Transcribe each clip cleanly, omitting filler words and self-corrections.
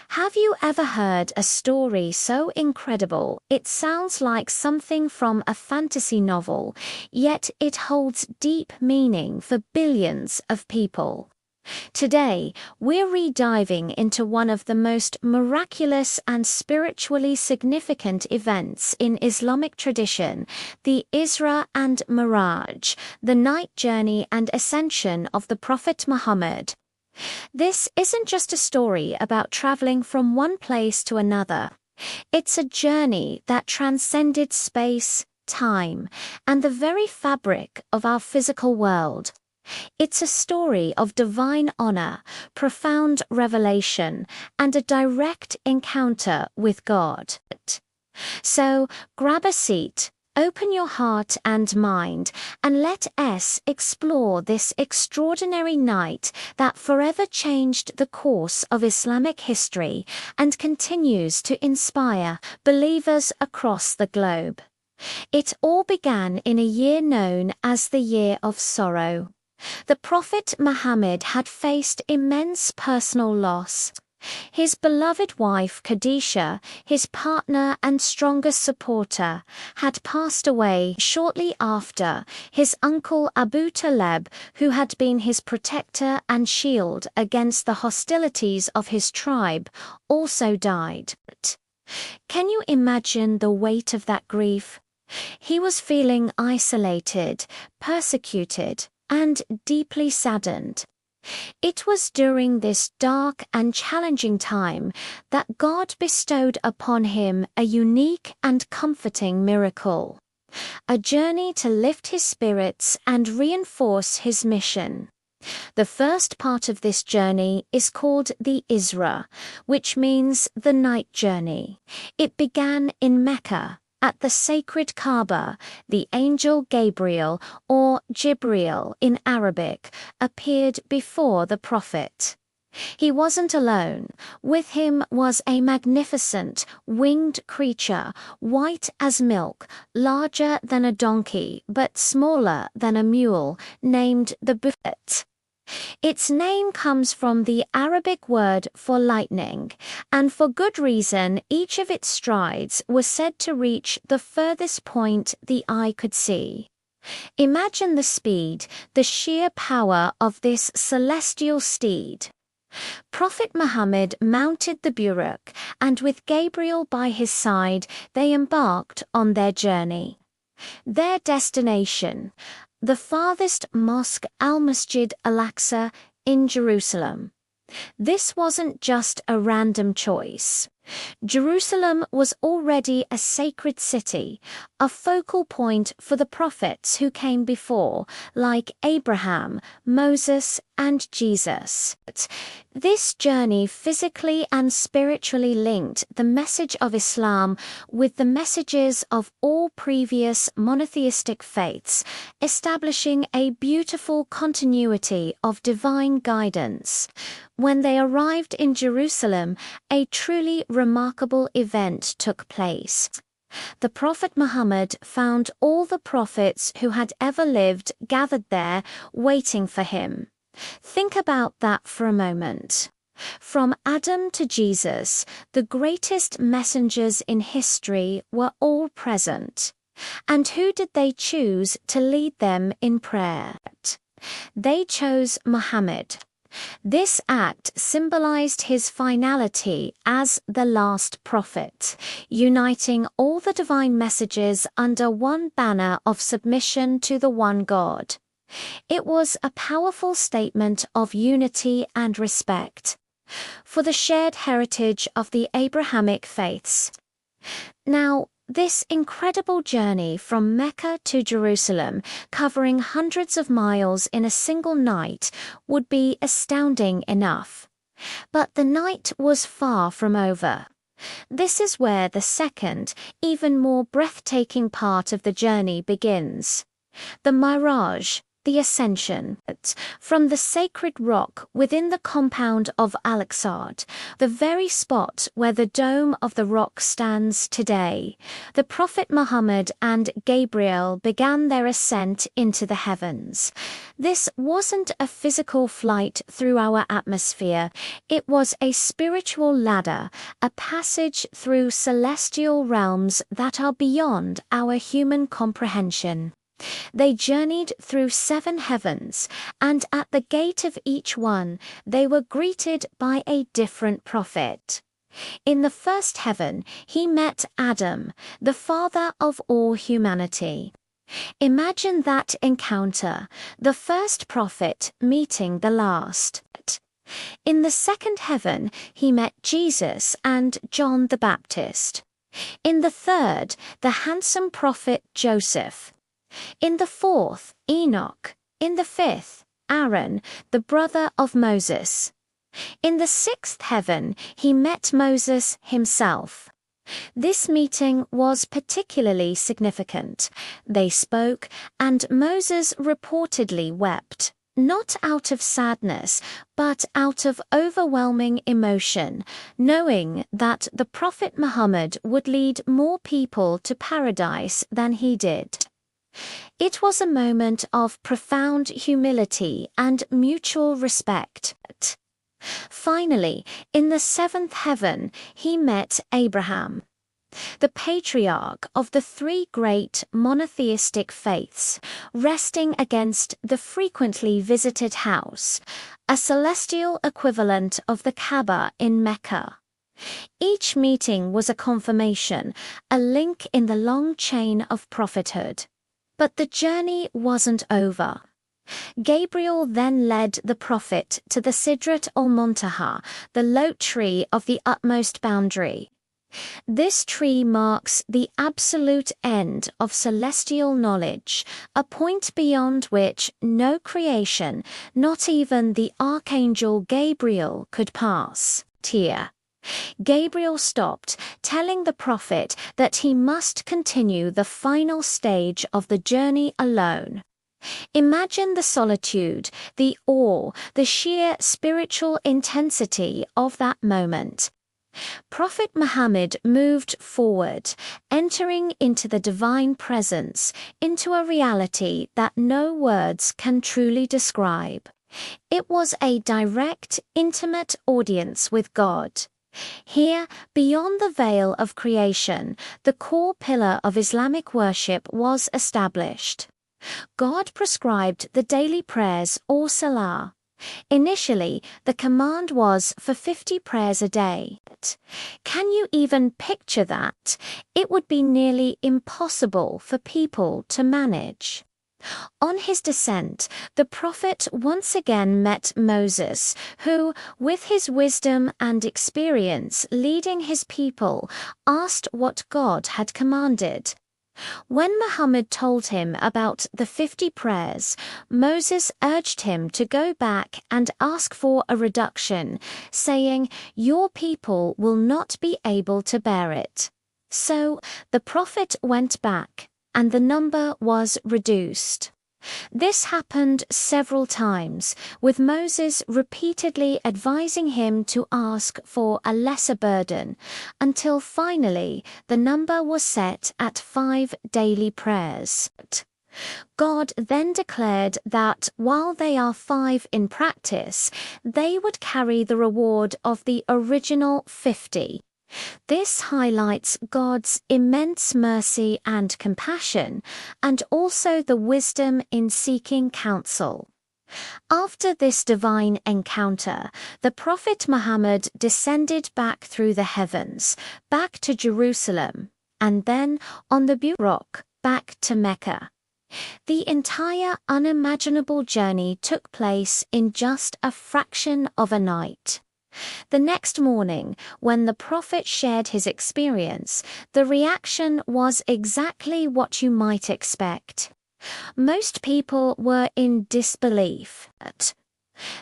Have you ever heard a story so incredible it sounds like something from a fantasy novel, yet it holds deep meaning for billions of people? Today, we're rediving into one of the most miraculous and spiritually significant events in Islamic tradition, the Isra and Miraj, the night journey and ascension of the Prophet Muhammad. This isn't just a story about traveling from one place to another. It's a journey that transcended space, time, and the very fabric of our physical world. It's a story of divine honor, profound revelation, and a direct encounter with God. So, grab a seat, open your heart and mind, and let us explore this extraordinary night that forever changed the course of Islamic history and continues to inspire believers across the globe. It all began in a year known as the Year of Sorrow. The Prophet Muhammad had faced immense personal loss. His beloved wife Khadijah, his partner and strongest supporter, had passed away shortly after. His uncle Abu Talib, who had been his protector and shield against the hostilities of his tribe, also died. Can you imagine the weight of that grief? He was feeling isolated, persecuted, and deeply saddened. It was during this dark and challenging time that God bestowed upon him a unique and comforting miracle, a journey to lift his spirits and reinforce his mission. The first part of this journey is called the Isra, which means the night journey. It began in Mecca. At the sacred Kaaba, the angel Gabriel, or Jibril in Arabic, appeared before the Prophet. He wasn't alone. With him was a magnificent, winged creature, white as milk, larger than a donkey but smaller than a mule, named the Buraq. Its name comes from the Arabic word for lightning, and for good reason. Each of its strides was said to reach the furthest point the eye could see. Imagine the speed, the sheer power of this celestial steed. Prophet Muhammad mounted the Buraq, and with Gabriel by his side, they embarked on their journey. Their destination: the farthest mosque, Masjid Al-Aqsa in Jerusalem. This wasn't just a random choice. Jerusalem was already a sacred city, a focal point for the prophets who came before, like Abraham, Moses, and Jesus. This journey physically and spiritually linked the message of Islam with the messages of all previous monotheistic faiths, establishing a beautiful continuity of divine guidance. When they arrived in Jerusalem, a truly remarkable event took place. The Prophet Muhammad found all the prophets who had ever lived gathered there, waiting for him. Think about that for a moment. From Adam to Jesus, the greatest messengers in history were all present. And who did they choose to lead them in prayer? They chose Muhammad. This act symbolized his finality as the last prophet, uniting all the divine messages under one banner of submission to the one God. It was a powerful statement of unity and respect for the shared heritage of the Abrahamic faiths. Now, this incredible journey from Mecca to Jerusalem, covering hundreds of miles in a single night, would be astounding enough. But the night was far from over. This is where the second, even more breathtaking part of the journey begins. The Miraj, the ascension. From the sacred rock within the compound of Al-Aqsa, the very spot where the dome of the rock stands today, the Prophet Muhammad and Gabriel began their ascent into the heavens. This wasn't a physical flight through our atmosphere, it was a spiritual ladder, a passage through celestial realms that are beyond our human comprehension. They journeyed through 7 heavens, and at the gate of each one they were greeted by a different prophet. In the first heaven he met Adam, the father of all humanity. Imagine that encounter, the first prophet meeting the last. In the second heaven he met Jesus and John the Baptist. In the third, the handsome prophet Joseph. In the fourth, Enoch. In the fifth, Aaron, the brother of Moses. In the sixth heaven, he met Moses himself. This meeting was particularly significant. They spoke, and Moses reportedly wept, not out of sadness, but out of overwhelming emotion, knowing that the Prophet Muhammad would lead more people to paradise than he did. It was a moment of profound humility and mutual respect. Finally, in the seventh heaven, he met Abraham, the patriarch of the 3 great monotheistic faiths, resting against the frequently visited house, a celestial equivalent of the Kaaba in Mecca. Each meeting was a confirmation, a link in the long chain of prophethood. But the journey wasn't over. Gabriel then led the prophet to the Sidrat al-Muntaha, the lote tree of the utmost boundary. This tree marks the absolute end of celestial knowledge, a point beyond which no creation, not even the archangel Gabriel, could pass. Tear. Gabriel stopped, telling the prophet that he must continue the final stage of the journey alone. Imagine the solitude, the awe, the sheer spiritual intensity of that moment. Prophet Muhammad moved forward, entering into the divine presence, into a reality that no words can truly describe. It was a direct, intimate audience with God. Here, beyond the veil of creation, the core pillar of Islamic worship was established. God prescribed the daily prayers or salah. Initially, the command was for 50 prayers a day. Can you even picture that? It would be nearly impossible for people to manage. On his descent, the prophet once again met Moses, who, with his wisdom and experience leading his people, asked what God had commanded. When Muhammad told him about the 50 prayers, Moses urged him to go back and ask for a reduction, saying, "Your people will not be able to bear it." So the prophet went back, and the number was reduced. This happened several times, with Moses repeatedly advising him to ask for a lesser burden, until finally the number was set at 5 daily prayers. God then declared that while they are 5 in practice, they would carry the reward of the original 50. This highlights God's immense mercy and compassion, and also the wisdom in seeking counsel. After this divine encounter, the Prophet Muhammad descended back through the heavens, back to Jerusalem, and then on the Buraq, back to Mecca. The entire unimaginable journey took place in just a fraction of a night. The next morning, when the Prophet shared his experience, the reaction was exactly what you might expect. Most people were in disbelief.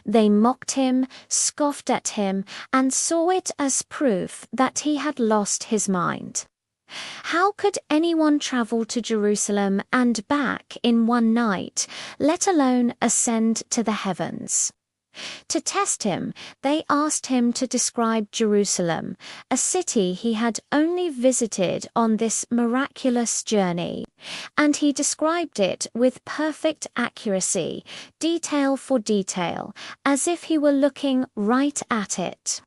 They mocked him, scoffed at him, and saw it as proof that he had lost his mind. How could anyone travel to Jerusalem and back in one night, let alone ascend to the heavens? To test him, they asked him to describe Jerusalem, a city he had only visited on this miraculous journey, and he described it with perfect accuracy, detail for detail, as if he were looking right at it.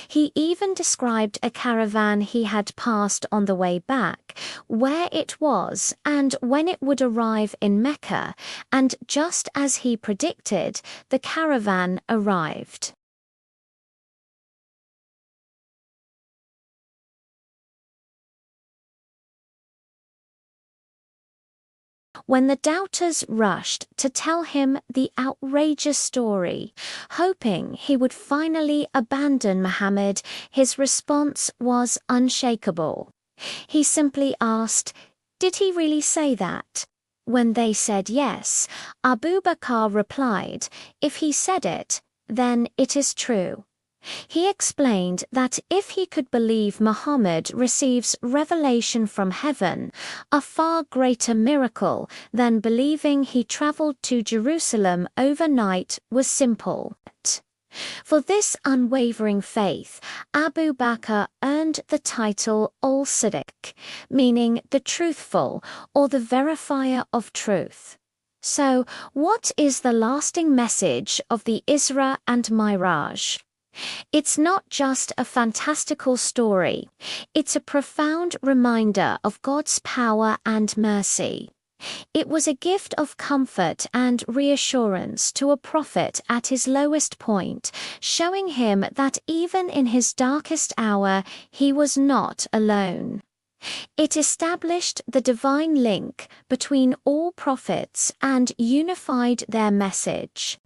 He even described a caravan he had passed on the way back, where it was and when it would arrive in Mecca, and just as he predicted, the caravan arrived. When the doubters rushed to tell him the outrageous story, hoping he would finally abandon Muhammad, his response was unshakable. He simply asked, "Did he really say that?" When they said yes, Abu Bakr replied, "If he said it, then it is true." He explained that if he could believe Muhammad receives revelation from heaven, a far greater miracle than believing he traveled to Jerusalem overnight was simple. For this unwavering faith, Abu Bakr earned the title Al-Siddiq, meaning the truthful or the verifier of truth. So, what is the lasting message of the Isra and Miraj? It's not just a fantastical story, it's a profound reminder of God's power and mercy. It was a gift of comfort and reassurance to a prophet at his lowest point, showing him that even in his darkest hour, he was not alone. It established the divine link between all prophets and unified their message.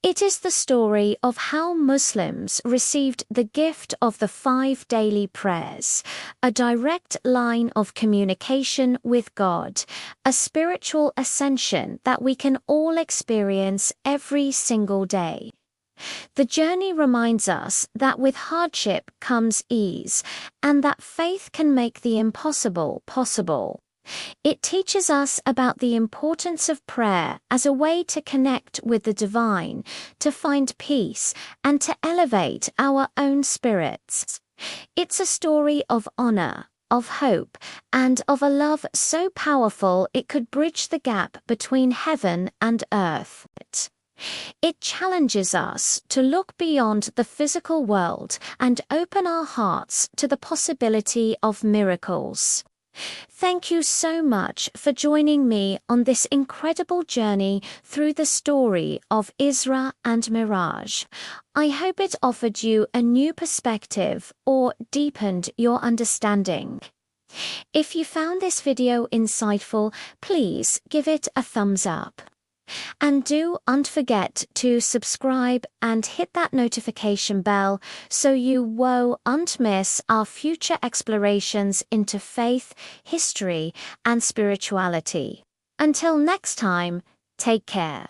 It is the story of how Muslims received the gift of the 5 daily prayers, a direct line of communication with God, a spiritual ascension that we can all experience every single day. The journey reminds us that with hardship comes ease, and that faith can make the impossible possible. It teaches us about the importance of prayer as a way to connect with the divine, to find peace, and to elevate our own spirits. It's a story of honor, of hope, and of a love so powerful it could bridge the gap between heaven and earth. It challenges us to look beyond the physical world and open our hearts to the possibility of miracles. Thank you so much for joining me on this incredible journey through the story of Isra and Miraj. I hope it offered you a new perspective or deepened your understanding. If you found this video insightful, please give it a thumbs up. And don't forget to subscribe and hit that notification bell so you won't miss our future explorations into faith, history, and spirituality. Until next time, take care.